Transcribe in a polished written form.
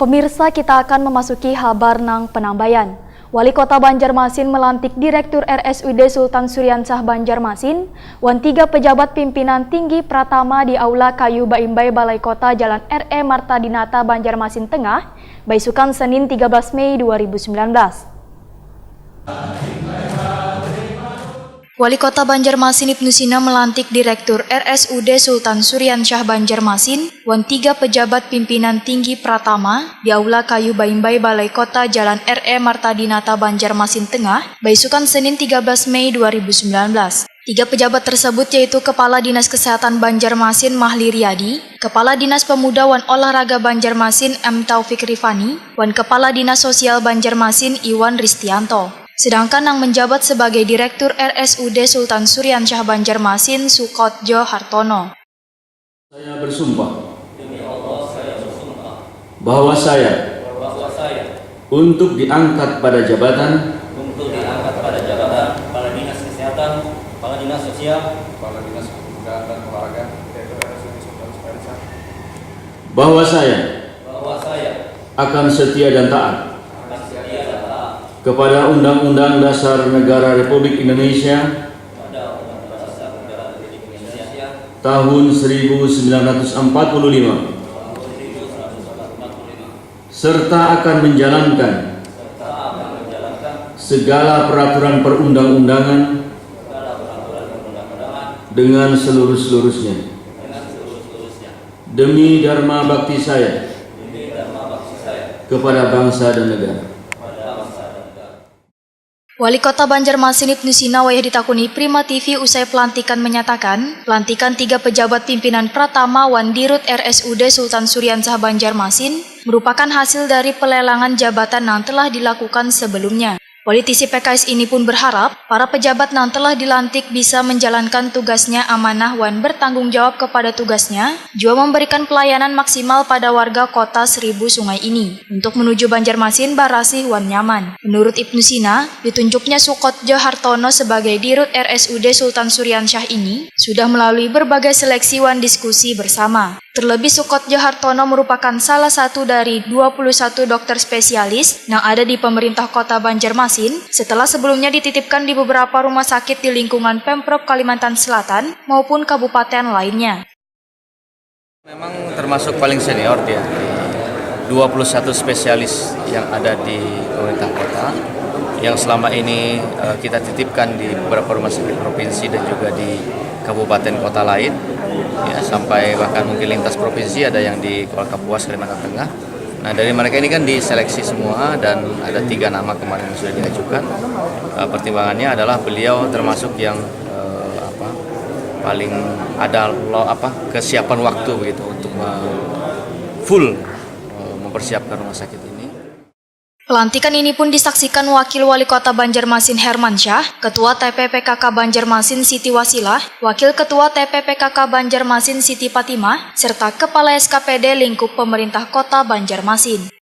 Pemirsa, kita akan memasuki kabar nang penambayan. Wali Kota Banjarmasin melantik Direktur RSUD Sultan Syuriansyah Banjarmasin, wan 3 pejabat pimpinan tinggi Pratama di Aula Kayu Baimbai Balai Kota Jalan RE Marta Dinata Banjarmasin Tengah, Baisukan Senin 13 Mei 2019. Wali Kota Banjarmasin Ibnu Sina melantik Direktur RSUD Sultan Syuriansyah Banjarmasin, wan 3 pejabat pimpinan tinggi Pratama di Aula Kayu Baimbai Balai Kota Jalan RE Marta Dinata Banjarmasin Tengah, Baisukan Senin 13 Mei 2019. 3 pejabat tersebut yaitu Kepala Dinas Kesehatan Banjarmasin Mahli Riyadi, Kepala Dinas Pemuda wan Olahraga Banjarmasin M. Taufik Rifani, wan Kepala Dinas Sosial Banjarmasin Iwan Ristianto. Sedangkan yang menjabat sebagai Direktur RSUD Sultan Syuriansyah Banjarmasin Sukotjo Hartono. Saya bersumpah bahwa saya untuk diangkat pada jabatan Kepala Dinas Kesehatan, Kepala Dinas Sosial, Kepala Dinas Pemuda dan Olahraga, bahwa saya akan setia dan taat kepada Undang-Undang Dasar Negara Republik Indonesia tahun 1945 serta akan menjalankan segala peraturan perundang-undangan dengan seluruh-seluruhnya demi dharma bakti saya kepada bangsa dan negara. Wali Kota Banjarmasin Ibnu Sina wayah ditakuni Prima TV usai pelantikan menyatakan, pelantikan 3 pejabat pimpinan Pratama wan Dirut RSUD Sultan Syuriansyah Banjarmasin merupakan hasil dari pelelangan jabatan yang telah dilakukan sebelumnya. Politisi PKS ini pun berharap para pejabat yang telah dilantik bisa menjalankan tugasnya amanah wan bertanggung jawab kepada tugasnya, juga memberikan pelayanan maksimal pada warga kota 1000 sungai ini. Untuk menuju Banjarmasin barasih wan nyaman. Menurut Ibnu Sina, ditunjuknya Sukotjo Hartono sebagai Dirut RSUD Sultan Syuriansyah ini sudah melalui berbagai seleksi wan diskusi bersama. Terlebih Sukotjo Hartono merupakan salah satu dari 21 dokter spesialis yang ada di pemerintah kota Banjarmasin setelah sebelumnya dititipkan di beberapa rumah sakit di lingkungan Pemprov Kalimantan Selatan maupun kabupaten lainnya. Memang termasuk paling senior dia, 21 spesialis yang ada di pemerintah kota yang selama ini kita titipkan di beberapa rumah sakit provinsi dan juga di kabupaten kota lain, ya, sampai bahkan mungkin lintas provinsi, ada yang di Kapuas, Kalimantan Tengah. Nah, dari mereka ini kan diseleksi semua dan ada 3 nama kemarin yang sudah diajukan. Pertimbangannya adalah beliau termasuk yang paling ada kesiapan waktu begitu untuk full mempersiapkan rumah sakit ini. Pelantikan ini pun disaksikan Wakil Wali Kota Banjarmasin Hermansyah, Ketua TPPKK Banjarmasin Siti Wasilah, Wakil Ketua TPPKK Banjarmasin Siti Fatimah, serta Kepala SKPD lingkup pemerintah Kota Banjarmasin.